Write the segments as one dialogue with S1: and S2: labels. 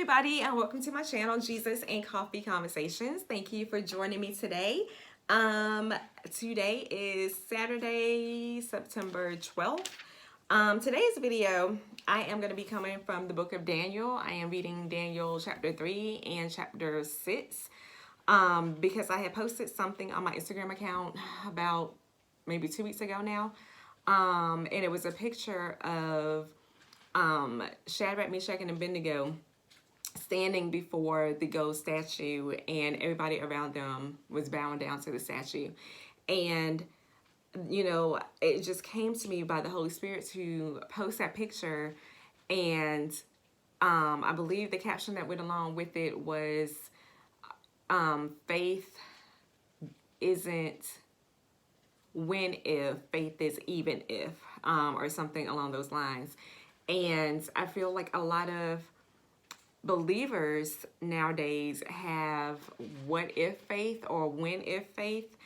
S1: everybody, and welcome to my channel, Jesus and Coffee Conversations. Thank you for joining me today. Today is Saturday, September 12th. Today's video, I am going to be coming from the book of Daniel. I am reading Daniel chapter 3 and chapter 6 because I had posted something on my Instagram account about maybe 2 weeks ago now. And it was a picture of Shadrach, Meshach, and Abednego standing before the gold statue, and everybody around them was bowing down to the statue. And it just came to me by the Holy Spirit to post that picture. And I believe the caption that went along with it was faith isn't when if, faith is even if, or something along those lines. And I feel like a lot of believers nowadays have what if faith or when if faith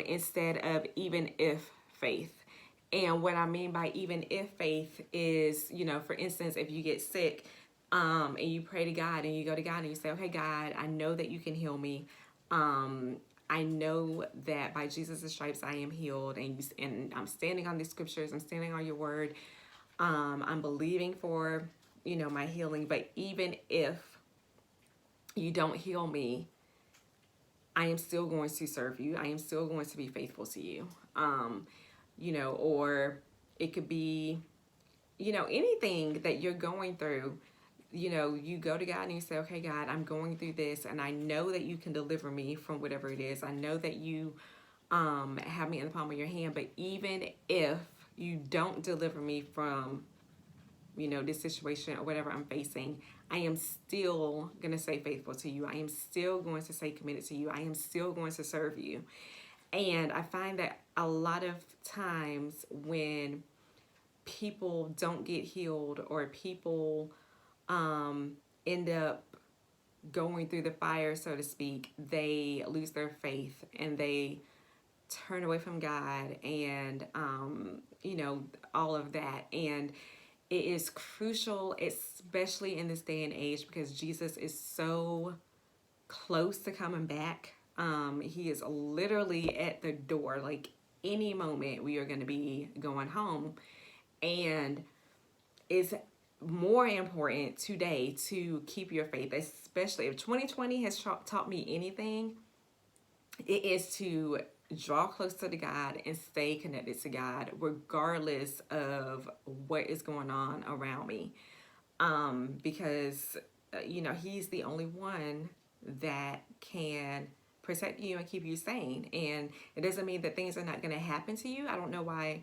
S1: instead of even if faith. And what I mean by even if faith is, for instance, if you get sick and you pray to God and you go to God and you say, okay, God, I know that you can heal me. I know that by Jesus' stripes I am healed, and I'm standing on these scriptures, I'm standing on your word. I'm believing for my healing, but even if you don't heal me, I am still going to serve you. I am still going to be faithful to you. Or it could be, anything that you're going through. You go to God and you say, okay, God, I'm going through this, and I know that you can deliver me from whatever it is. I know that you have me in the palm of your hand, but even if you don't deliver me from this situation or whatever I'm facing, I am still going to stay faithful to you. I am still going to stay committed to you. I am still going to serve you. And I find that a lot of times when people don't get healed, or people end up going through the fire, so to speak, they lose their faith and they turn away from God and, all of that. And it is crucial, especially in this day and age, because Jesus is so close to coming back. He is literally at the door. Like, any moment we are going to be going home. And it's more important today to keep your faith, especially if 2020 has taught me anything. It is to draw close to God and stay connected to God regardless of what is going on around me, because he's the only one that can protect you and keep you sane. And it doesn't mean that things are not going to happen to you. I don't know why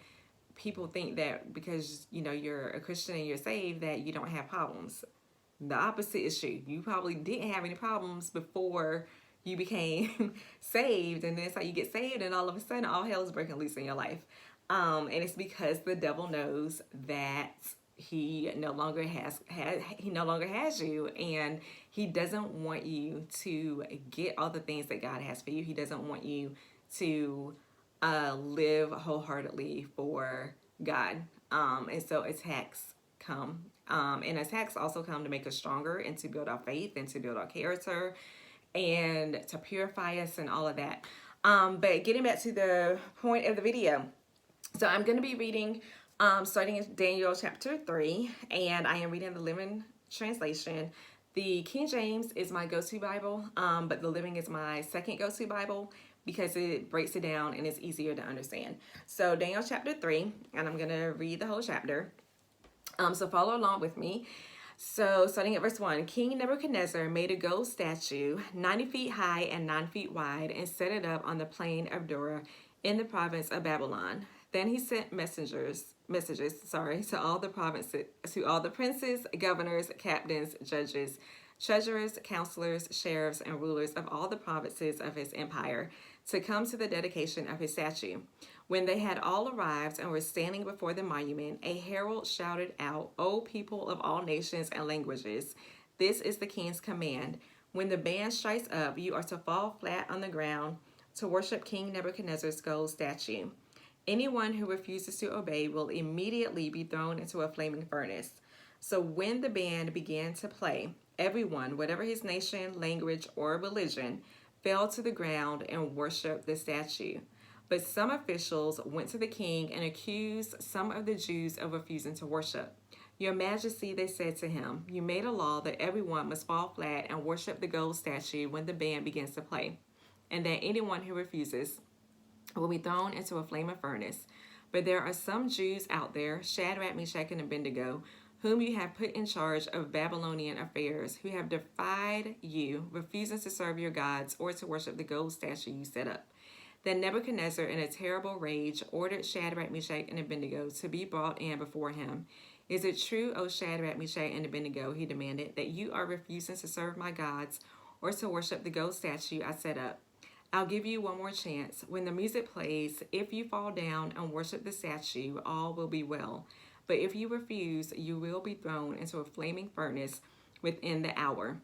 S1: people think that because you're a Christian and you're saved that you don't have problems. The opposite is true. You probably didn't have any problems before you became saved, and then it's like you get saved and all of a sudden all hell is breaking loose in your life. And it's because the devil knows that he no longer has you, and he doesn't want you to get all the things that God has for you. He doesn't want you to live wholeheartedly for God. And so attacks come. And attacks also come to make us stronger and to build our faith and to build our character and to purify us and all of that. But getting back to the point of the video. So I'm going to be reading, starting in Daniel chapter 3, and I am reading the Living Translation. The King James is my go-to Bible, but the Living is my second go-to Bible because it breaks it down and it's easier to understand. So Daniel chapter 3, and I'm going to read the whole chapter. So follow along with me. So starting at verse 1, King Nebuchadnezzar made a gold statue 90 feet high and 9 feet wide and set it up on the plain of Dura in the province of Babylon. Then he sent messages to all the provinces, to all the princes, governors, captains, judges, treasurers, counselors, sheriffs, and rulers of all the provinces of his empire to come to the dedication of his statue. When they had all arrived and were standing before the monument, a herald shouted out, "O people of all nations and languages, this is the king's command. When the band strikes up, you are to fall flat on the ground to worship King Nebuchadnezzar's gold statue. Anyone who refuses to obey will immediately be thrown into a flaming furnace. So when the band began to play, everyone, whatever his nation, language, or religion, fell to the ground and worshiped the statue. But some officials went to the king and accused some of the Jews of refusing to worship. Your Majesty, they said to him, you made a law that everyone must fall flat and worship the gold statue when the band begins to play, and that anyone who refuses will be thrown into a flame of furnace. But there are some Jews out there, Shadrach, Meshach, and Abednego, whom you have put in charge of Babylonian affairs, who have defied you, refusing to serve your gods or to worship the gold statue you set up. Then Nebuchadnezzar, in a terrible rage, ordered Shadrach, Meshach, and Abednego to be brought in before him. Is it true, O Shadrach, Meshach, and Abednego, he demanded, that you are refusing to serve my gods or to worship the gold statue I set up? I'll give you one more chance. When the music plays, if you fall down and worship the statue, all will be well. But if you refuse, you will be thrown into a flaming furnace within the hour.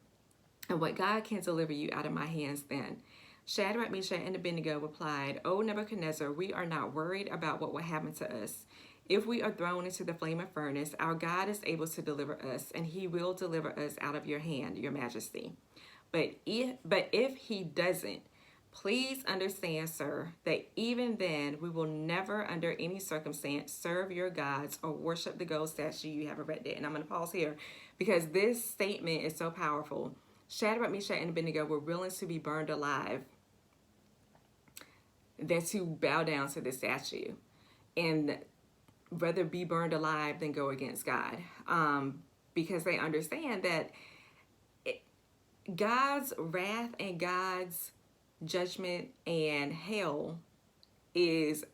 S1: And what God can deliver you out of my hands then? Shadrach, Meshach, and Abednego replied, O Nebuchadnezzar, we are not worried about what will happen to us. If we are thrown into the flame of furnace, our God is able to deliver us, and he will deliver us out of your hand, your majesty. But if he doesn't, please understand, sir, that even then we will never under any circumstance serve your gods or worship the gold statue you have erected. And I'm going to pause here because this statement is so powerful. Shadrach, Meshach, and Abednego were willing to be burned alive than to bow down to the statue, and rather be burned alive than go against God, because they understand that God's wrath and God's judgment and hell is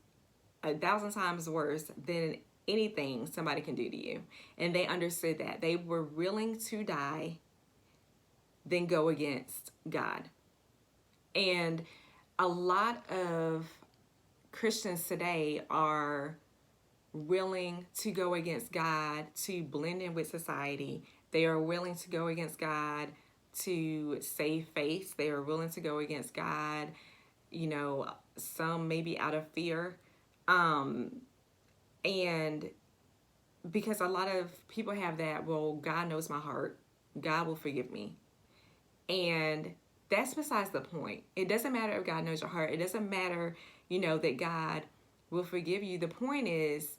S1: 1,000 times worse than anything somebody can do to you. And they understood that. They were willing to die than go against God. And a lot of Christians today are willing to go against God to blend in with society. They are willing to go against God to save face. They are willing to go against God, some maybe out of fear. And because a lot of people have that, well, God knows my heart. God will forgive me. And that's besides the point. It doesn't matter if God knows your heart. It doesn't matter, that God will forgive you. The point is,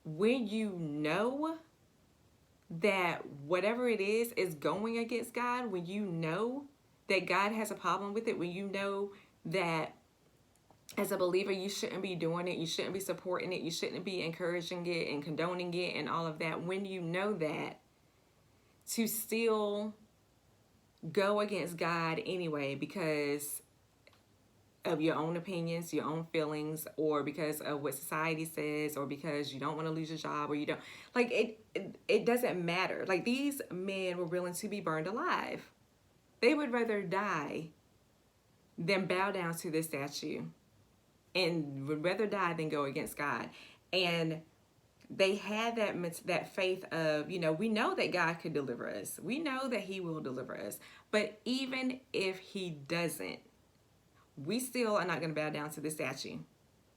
S1: when you know that whatever it is going against God, when you know that God has a problem with it, when you know that as a believer you shouldn't be doing it, you shouldn't be supporting it, you shouldn't be encouraging it and condoning it and all of that, when you know that, to still go against God anyway because of your own opinions, your own feelings, or because of what society says, or because you don't want to lose your job, or you don't, it doesn't matter. Like, these men were willing to be burned alive. They would rather die than bow down to this statue, and would rather die than go against God. And they had that faith of, we know that God could deliver us. We know that he will deliver us. But even if he doesn't, we still are not going to bow down to the statue.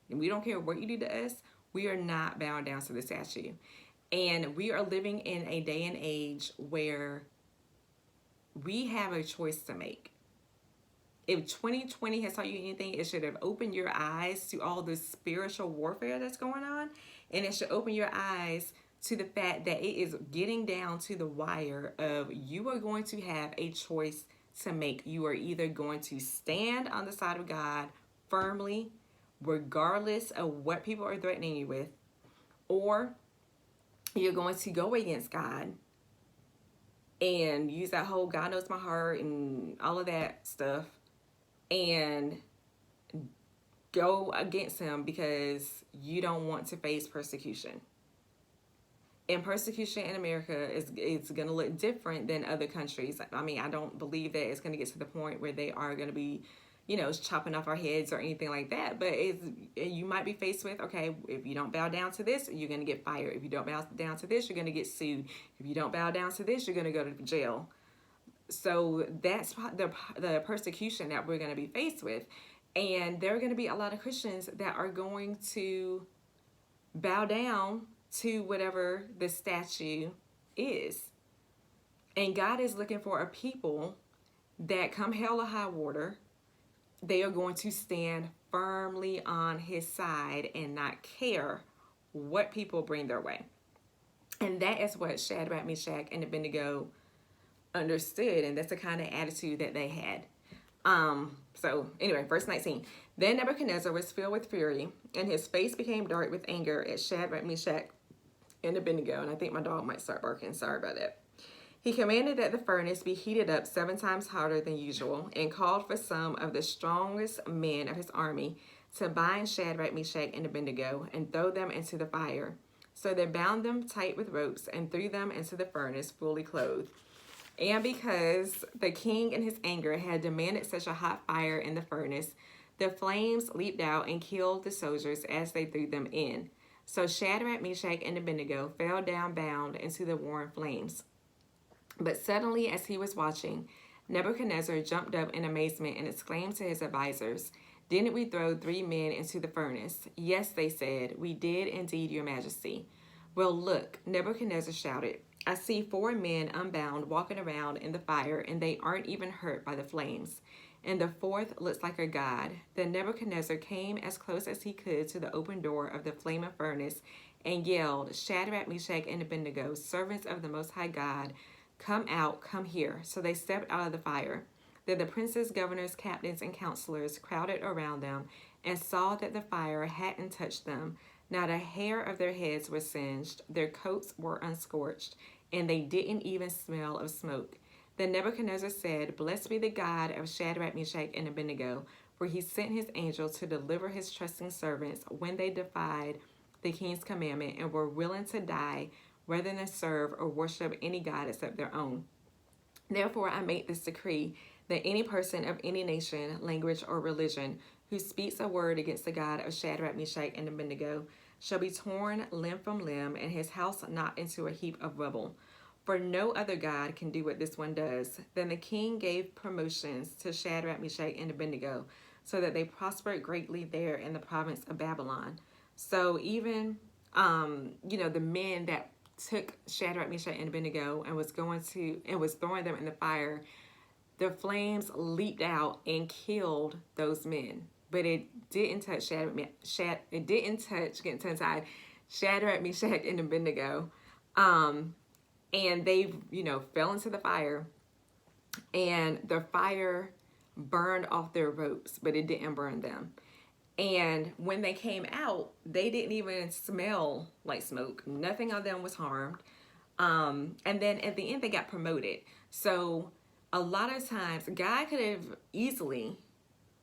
S1: And we don't care what you do to us. We are not bowing down to the statue. And we are living in a day and age where we have a choice to make. If 2020 has taught you anything, it should have opened your eyes to all this spiritual warfare that's going on. And it should open your eyes to the fact that it is getting down to the wire of you are going to have a choice to make. You are either going to stand on the side of God firmly, regardless of what people are threatening you with, or you're going to go against God and use that whole God knows my heart and all of that stuff and go against him because you don't want to face persecution. And persecution in America is going to look different than other countries. I mean, I don't believe that it's going to get to the point where they are going to be, chopping off our heads or anything like that. But you might be faced with, okay, if you don't bow down to this, you're going to get fired. If you don't bow down to this, you're going to get sued. If you don't bow down to this, you're going to go to jail. So that's the persecution that we're going to be faced with. And there are going to be a lot of Christians that are going to bow down to whatever the statue is. And God is looking for a people that come hell or high water, they are going to stand firmly on his side and not care what people bring their way. And that is what Shadrach, Meshach, and Abednego understood, and that's the kind of attitude that they had. So anyway, verse 19. Then Nebuchadnezzar was filled with fury, and his face became dark with anger at Shadrach, Meshach, and Abednego. And I think my dog might start barking. Sorry about that. He commanded that the furnace be heated up 7 times hotter than usual, and called for some of the strongest men of his army to bind Shadrach, Meshach, and Abednego and throw them into the fire. So they bound them tight with ropes and threw them into the furnace fully clothed. And because the king in his anger had demanded such a hot fire in the furnace, the flames leaped out and killed the soldiers as they threw them in. So Shadrach, Meshach, and Abednego fell down bound into the warm flames. But suddenly, as he was watching, Nebuchadnezzar jumped up in amazement and exclaimed to his advisors, "Didn't we throw 3 men into the furnace?" "Yes," they said, "we did indeed, your majesty." "Well, look," Nebuchadnezzar shouted, "I see 4 men unbound walking around in the fire, and they aren't even hurt by the flames. And the 4th looks like a god." Then Nebuchadnezzar came as close as he could to the open door of the flaming furnace and yelled, "Shadrach, Meshach, and Abednego, servants of the Most High God, come out, come here." So they stepped out of the fire. Then the princes, governors, captains, and counselors crowded around them and saw that the fire hadn't touched them. Not a hair of their heads was singed, their coats were unscorched, and they didn't even smell of smoke. Then Nebuchadnezzar said, "Blessed be the God of Shadrach, Meshach, and Abednego, for he sent his angel to deliver his trusting servants when they defied the king's commandment and were willing to die rather than serve or worship any god except their own. Therefore, I make this decree that any person of any nation, language, or religion who speaks a word against the God of Shadrach, Meshach, and Abednego shall be torn limb from limb and his house knocked into a heap of rubble. For no other God can do what this one does." Then the king gave promotions to Shadrach, Meshach, and Abednego so that they prospered greatly there in the province of Babylon. So even, the men that took Shadrach, Meshach, and Abednego and was throwing them in the fire, the flames leaped out and killed those men. But it didn't touch Shadrach, Meshach, and Abednego. And they, fell into the fire, and the fire burned off their ropes, but it didn't burn them. And when they came out, they didn't even smell like smoke. Nothing of them was harmed. And then at the end, they got promoted. So a lot of times, God could have easily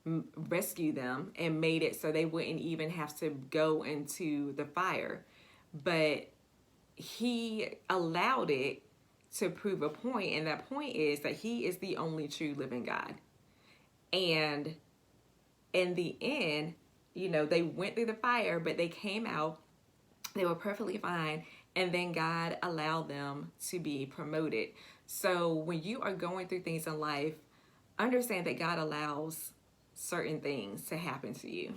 S1: rescued them and made it so they wouldn't even have to go into the fire. But he allowed it to prove a point, and that point is that he is the only true living God. And in the end, they went through the fire, but they came out, they were perfectly fine, and then God allowed them to be promoted. So when you are going through things in life, understand that God allows certain things to happen to you,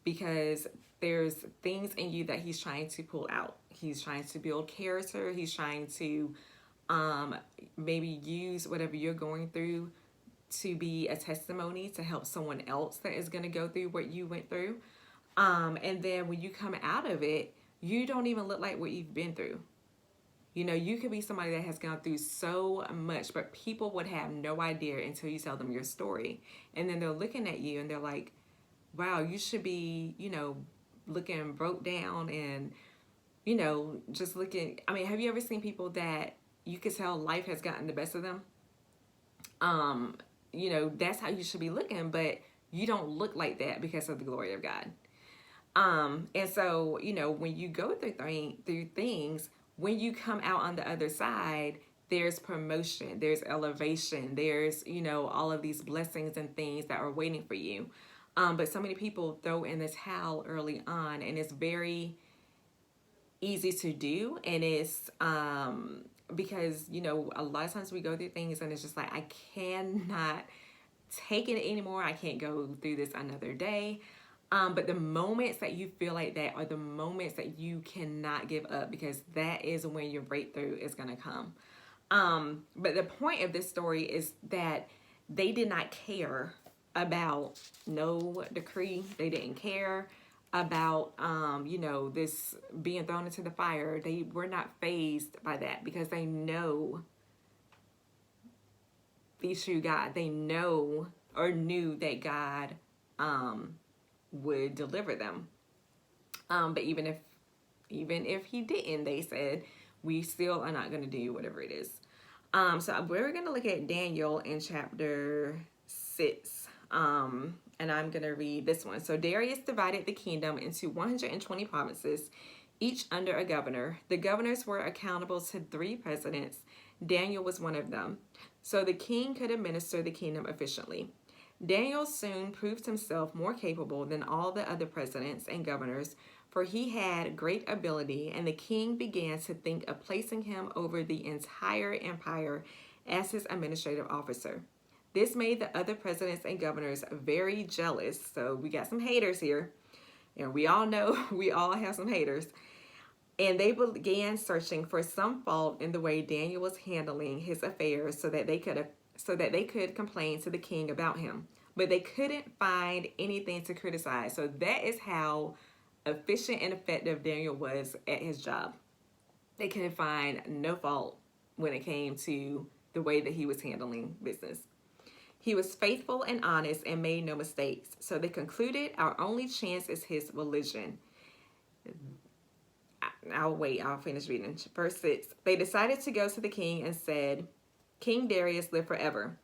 S1: because there's things in you that he's trying to pull out. He's trying to build character. He's trying to maybe use whatever you're going through to be a testimony to help someone else that is going to go through what you went through. And then when you come out of it, you don't even look like what you've been through. You could be somebody that has gone through so much, but people would have no idea until you tell them your story. And then they're looking at you and they're like, wow, you should be, looking broke down and, just looking. I mean, have you ever seen people that you could tell life has gotten the best of them? That's how you should be looking, but you don't look like that because of the glory of God. And so, when you go through things, when you come out on the other side, there's promotion, there's elevation, there's, all of these blessings and things that are waiting for you. But so many people throw in the towel early on, and it's very easy to do. And it's, because, a lot of times we go through things and it's just like, I cannot take it anymore. I can't go through this another day. But the moments that you feel like that are the moments that you cannot give up, because that is when your breakthrough is going to come. But the point of this story is that they did not care about no decree. They didn't care about, this being thrown into the fire. They were not fazed by that because they know the true God. They know or knew that God would deliver them. But even if he didn't, they said, we still are not going to do whatever it is. So we're going to look at Daniel in chapter 6. And I'm going to read this one. So Darius divided the kingdom into 120 provinces, each under a governor. The governors were accountable to 3 presidents. Daniel was one of them. So the king could administer the kingdom efficiently. Daniel soon proved himself more capable than all the other presidents and governors, for he had great ability, and the king began to think of placing him over the entire empire as his administrative officer. This made the other presidents and governors very jealous. So we got some haters here, and we all know we all have some haters. And they began searching for some fault in the way Daniel was handling his affairs so that they could complain to the king about him. But they couldn't find anything to criticize. So that is how efficient and effective Daniel was at his job. They couldn't find no fault when it came to the way that he was handling business. He was faithful and honest and made no mistakes. So they concluded, our only chance is his religion. I'll finish reading. Verse 6. They decided to go to the king and said, King Darius, live forever.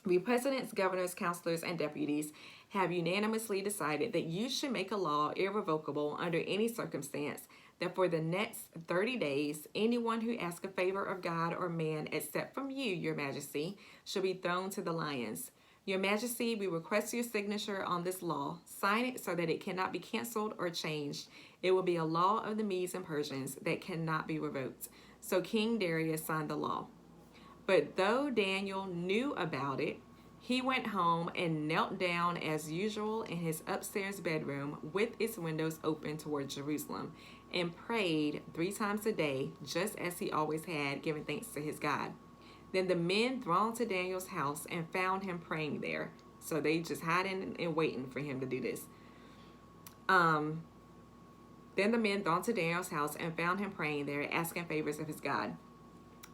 S1: We presidents, governors, counselors, and deputies have unanimously decided that you should make a law irrevocable under any circumstance, that for the next 30 days, anyone who asks a favor of God or man, except from you, your majesty, shall be thrown to the lions. Your majesty, we request your signature on this law. Sign it so that it cannot be canceled or changed. It will be a law of the Medes and Persians that cannot be revoked. So King Darius signed the law. But though Daniel knew about it, he went home and knelt down as usual in his upstairs bedroom with its windows open toward Jerusalem, and prayed 3 times a day, just as he always had, giving thanks to his God. Then the men thronged to Daniel's house and found him praying there. So they just hiding and waiting for him to do this. Then the men thronged to Daniel's house and found him praying there, asking favors of his God.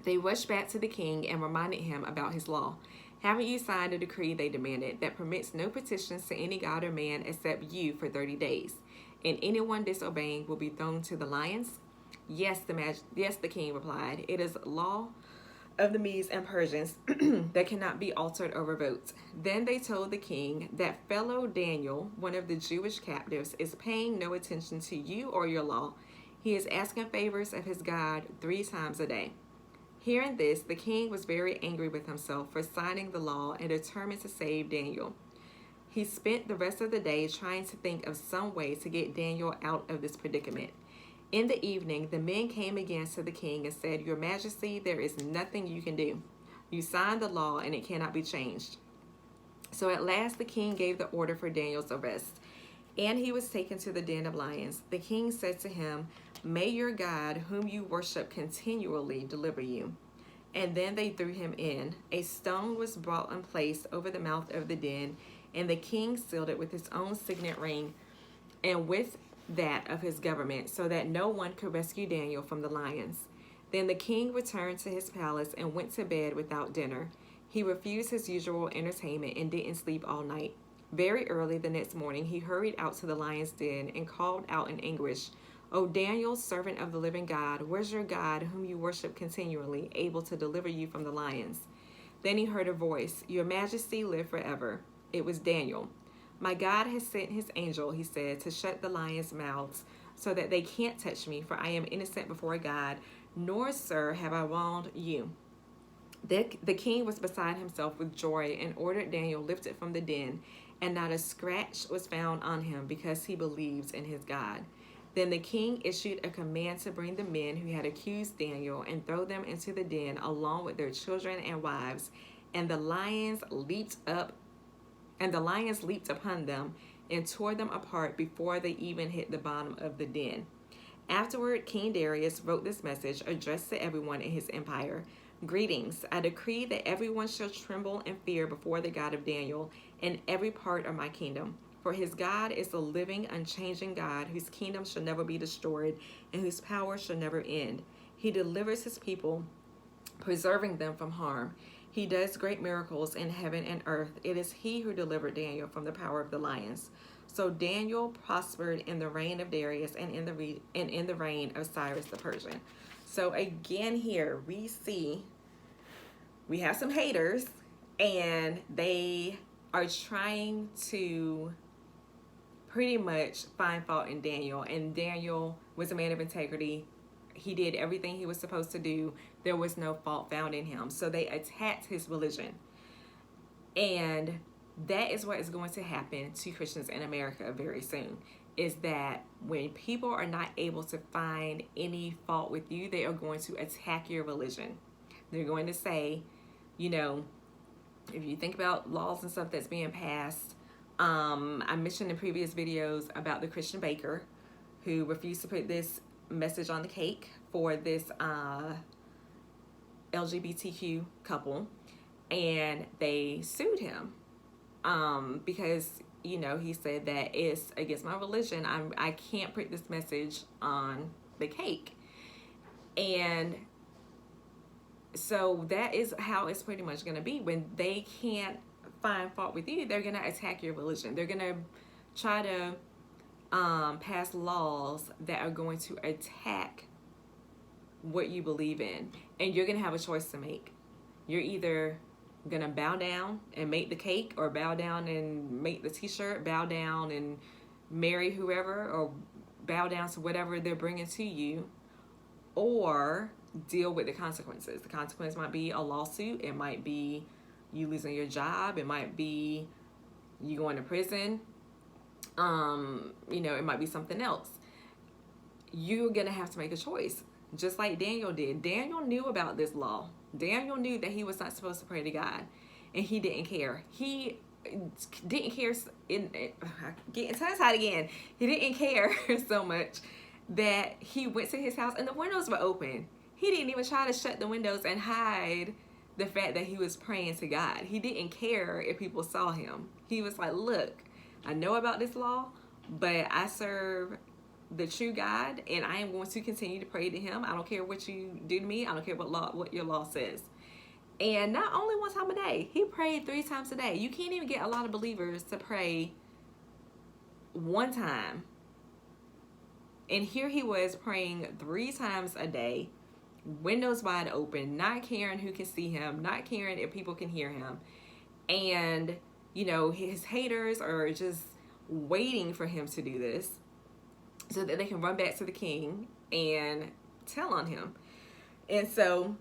S1: They rushed back to the king and reminded him about his law. Haven't you signed a decree, they demanded, that permits no petitions to any god or man except you for 30 days? And anyone disobeying will be thrown to the lions? Yes, the king replied. It is law of the Medes and Persians that cannot be altered or revoked. Then they told the king that fellow Daniel, one of the Jewish captives, is paying no attention to you or your law. He is asking favors of his God 3 times a day. Hearing this, the king was very angry with himself for signing the law and determined to save Daniel. He spent the rest of the day trying to think of some way to get Daniel out of this predicament. In the evening, the men came again to the king and said, Your Majesty, there is nothing you can do. You signed the law and it cannot be changed. So at last the king gave the order for Daniel's arrest, and he was taken to the den of lions. The king said to him, May your God, whom you worship continually, deliver you. And then they threw him in. A stone was brought in place over the mouth of the den, and the king sealed it with his own signet ring and with that of his government, so that no one could rescue Daniel from the lions. Then the king returned to his palace and went to bed without dinner. He refused his usual entertainment and didn't sleep all night. Very early the next morning, he hurried out to the lion's den and called out in anguish, O Daniel, servant of the living God, where's your God, whom you worship continually, able to deliver you from the lions? Then he heard a voice, Your Majesty, live forever. It was Daniel. My God has sent his angel, he said, to shut the lions' mouths so that they can't touch me, for I am innocent before God, nor, sir, have I wronged you. The king was beside himself with joy and ordered Daniel lifted from the den, and not a scratch was found on him because he believed in his God. Then the king issued a command to bring the men who had accused Daniel and throw them into the den along with their children and wives, and the lions leaped upon them and tore them apart before they even hit the bottom of the den. Afterward, King Darius wrote this message addressed to everyone in his empire. Greetings. I decree that everyone shall tremble and fear before the God of Daniel in every part of my kingdom. For his God is the living, unchanging God, whose kingdom shall never be destroyed and whose power shall never end. He delivers his people, preserving them from harm. He does great miracles in heaven and earth. It is he who delivered Daniel from the power of the lions. So Daniel prospered in the reign of Darius and in the reign of Cyrus the Persian. So again here we have some haters, and they are trying to pretty much find fault in Daniel. And Daniel was a man of integrity. He did everything he was supposed to do. There was no fault found in him. So they attacked his religion. And that is what is going to happen to Christians in America very soon, is that when people are not able to find any fault with you, they are going to attack your religion. They're going to say, you know, if you think about laws and stuff that's being passed, I mentioned in previous videos about the Christian baker who refused to put this message on the cake for this LGBTQ couple, and they sued him because, you know, he said that it's against my religion. I can't put this message on the cake. And so that is how it's pretty much going to be. When they can't find fault with you, they're going to attack your religion. They're going to try to pass laws that are going to attack what you believe in. And you're going to have a choice to make. You're either going to bow down and make the cake, or bow down and make the t-shirt, bow down and marry whoever, or bow down to whatever they're bringing to you, or deal with the consequences. The consequence might be a lawsuit. It might be you losing your job. It might be you going to prison. You know, it might be something else. You're going to have to make a choice, just like Daniel did. Daniel knew about this law. Daniel knew that he was not supposed to pray to God, and he didn't care. He didn't care. Getting tongue-tied again. He didn't care so much that he went to his house and the windows were open. He didn't even try to shut the windows and hide the fact that he was praying to God. He didn't care if people saw him. He was like, look, I know about this law, but I serve the true God, and I am going to continue to pray to him. I don't care what you do to me. I don't care what your law says. And not only one time a day, he prayed 3 times a day. You can't even get a lot of believers to pray one time. And here he was praying 3 times a day, windows wide open, not caring who can see him, not caring if people can hear him. And, you know, his haters are just waiting for him to do this so that they can run back to the king and tell on him. And so,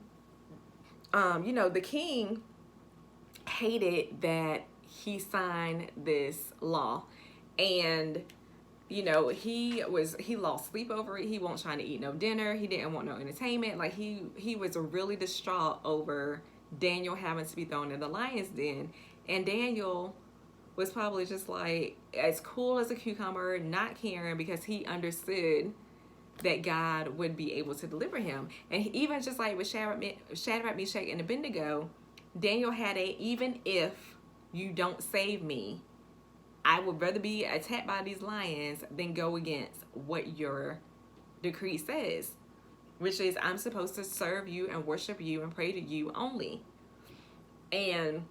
S1: you know, the king hated that he signed this law. And, you know, he lost sleep over it. He wasn't trying to eat no dinner. He didn't want no entertainment. Like, he was really distraught over Daniel having to be thrown in the lion's den. And Daniel was probably just like as cool as a cucumber, not caring, because he understood that God would be able to deliver him. And even just like with Shadrach, Meshach, and Abednego, Daniel had even if you don't save me, I would rather be attacked by these lions than go against what your decree says, which is I'm supposed to serve you and worship you and pray to you only. And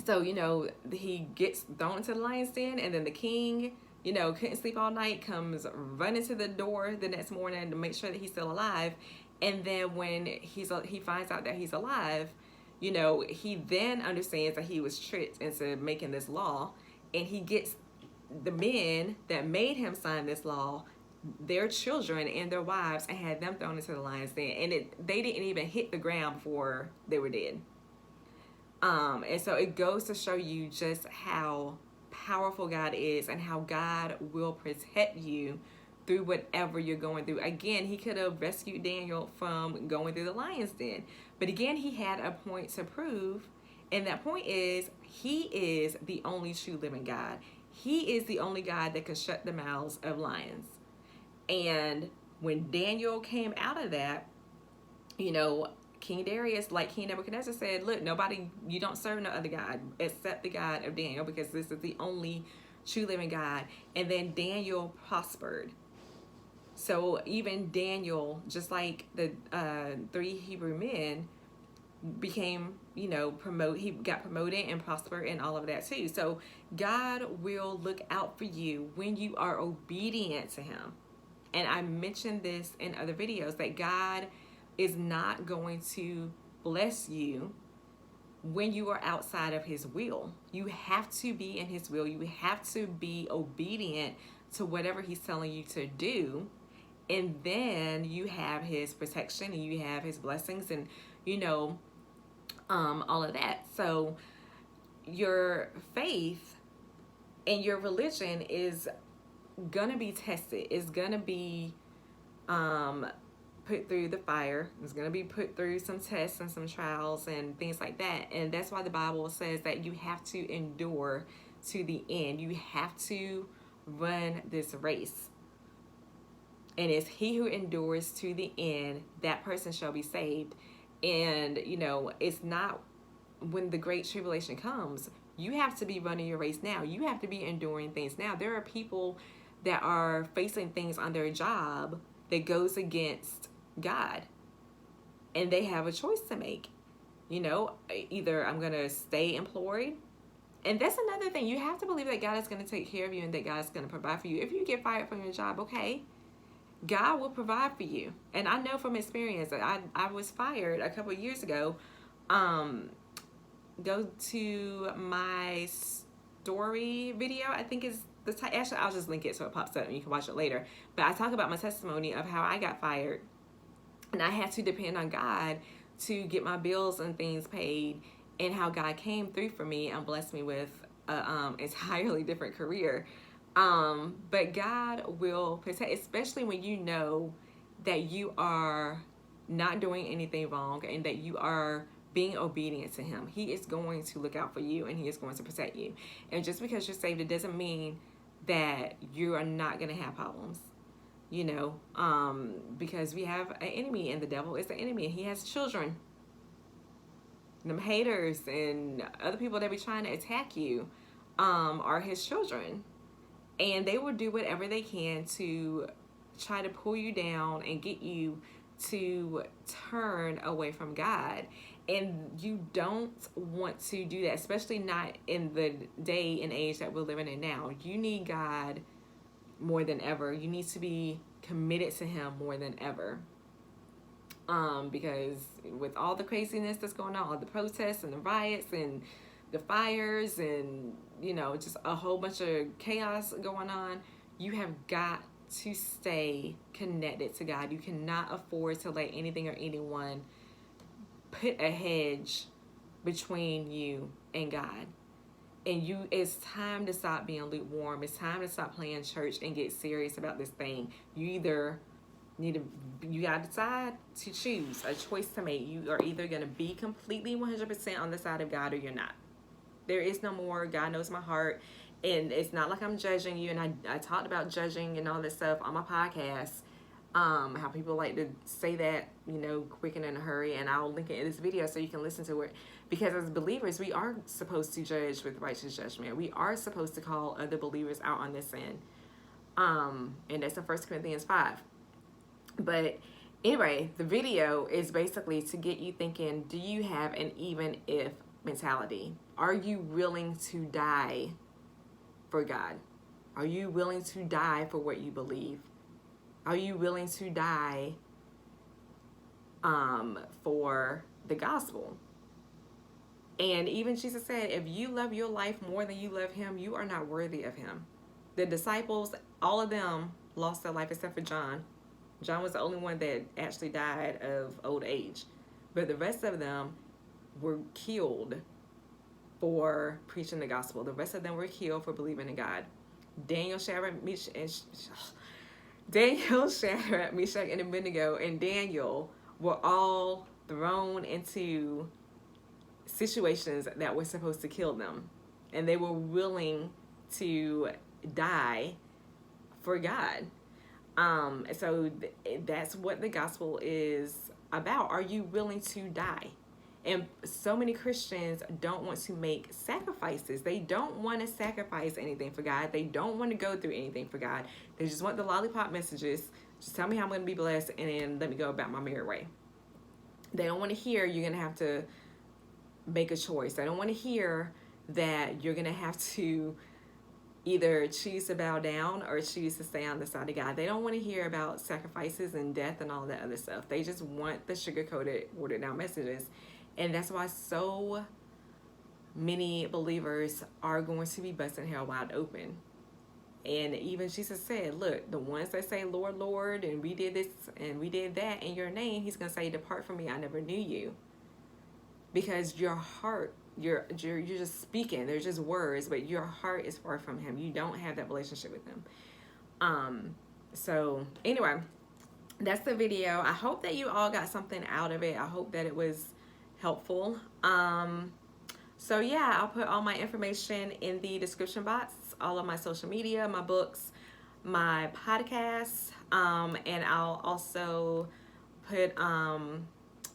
S1: so, you know, he gets thrown into the lion's den, and then the king, you know, couldn't sleep all night, comes running to the door the next morning to make sure that he's still alive. And then when he finds out that he's alive, you know, he then understands that he was tricked into making this law, and he gets the men that made him sign this law, their children and their wives, and had them thrown into the lion's den. And they didn't even hit the ground before they were dead. And so it goes to show you just how powerful God is and how God will protect you through whatever you're going through. Again, he could have rescued Daniel from going through the lion's den. But again, he had a point to prove. And that point is, he is the only true living God. He is the only God that can shut the mouths of lions. And when Daniel came out of that, you know, King Darius, like King Nebuchadnezzar said, look, nobody, you don't serve no other God except the God of Daniel, because this is the only true living God. And then Daniel prospered. So even Daniel, just like the 3 Hebrew men, became, you know, he got promoted and prospered and all of that too. So God will look out for you when you are obedient to him. And I mentioned this in other videos, that God is not going to bless you when you are outside of his will. You have to be in his will. You have to be obedient to whatever he's telling you to do. And then you have his protection and you have his blessings and, you know, all of that. So your faith and your religion is gonna be tested. It's gonna be put through the fire. It's gonna be put through some tests and some trials and things like that. And that's why the Bible says that you have to endure to the end. You have to run this race. And it's he who endures to the end, that person shall be saved. And, you know, it's not when the great tribulation comes, you have to be running your race now. You have to be enduring things now. There are people that are facing things on their job that goes against God. And they have a choice to make. You know, either I'm going to stay employed. And that's another thing. You have to believe that God is going to take care of you and that God is going to provide for you. If you get fired from your job, okay, God will provide for you. And I know from experience that I was fired a couple of years ago. Go to my story video, I think is the actually I'll just link it so it pops up and you can watch it later. But I talk about my testimony of how I got fired, and I had to depend on God to get my bills and things paid, and how God came through for me and blessed me with a entirely different career. But God will protect, especially when you know that you are not doing anything wrong and that you are being obedient to him. He is going to look out for you and he is going to protect you. And just because you're saved, it doesn't mean that you are not going to have problems, you know, because we have an enemy, and the devil is the enemy, and he has children. Them haters and other people that be trying to attack you are his children. And they will do whatever they can to try to pull you down and get you to turn away from God. And you don't want to do that, especially not in the day and age that we're living in now. You need God more than ever. You need to be committed to him more than ever. Because with all the craziness that's going on, all the protests and the riots and the fires and, you know, just a whole bunch of chaos going on, you have got to stay connected to God. You cannot afford to let anything or anyone put a hedge between you and God. And it's time to stop being lukewarm. It's time to stop playing church and get serious about this thing. You either you gotta decide to choose, a choice to make. You are either gonna be completely 100% on the side of God or you're not. There is no more God knows my heart. And it's not like I'm judging you. And I talked about judging and all this stuff on my podcast. How people like to say that, you know, quick and in a hurry. And I'll link it in this video so you can listen to it. Because as believers, we are supposed to judge with righteous judgment. We are supposed to call other believers out on this sin. And that's in 1 Corinthians 5. But anyway, the video is basically to get you thinking, do you have an even if mentality? Are you willing to die for God? Are you willing to die for what you believe? Are you willing to die for the gospel? And even Jesus said, if you love your life more than you love him, you are not worthy of him. The disciples, all of them lost their life except for John. John was the only one that actually died of old age. But the rest of them were killed for preaching the gospel. The rest of them were killed for believing in God. Daniel, Shadrach, Meshach, and Abednego, and Daniel were all thrown into situations that were supposed to kill them. And they were willing to die for God. So that's what the gospel is about. Are you willing to die? And so many Christians don't want to make sacrifices. They don't want to sacrifice anything for God. They don't want to go through anything for God. They just want the lollipop messages. Just tell me how I'm going to be blessed and then let me go about my merry way. They don't want to hear you're going to have to make a choice. They don't want to hear that you're going to have to either choose to bow down or choose to stay on the side of God. They don't want to hear about sacrifices and death and all that other stuff. They just want the sugar-coated, watered-down messages. And that's why so many believers are going to be busting hell wide open. And even Jesus said, look, the ones that say, Lord, Lord, and we did this and we did that in your name, he's going to say, depart from me, I never knew you. Because your heart, you're just speaking, they're just words, but your heart is far from him. You don't have that relationship with him. So anyway, that's the video. I hope that you all got something out of it. I hope that it was helpful. So yeah, I'll put all my information in the description box, all of my social media, my books, my podcasts, and I'll also put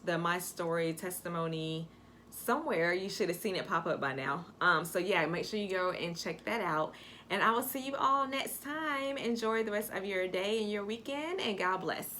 S1: the My Story testimony somewhere. You should have seen it pop up by now. So yeah, make sure you go and check that out. And I will see you all next time. Enjoy the rest of your day and your weekend, and God bless.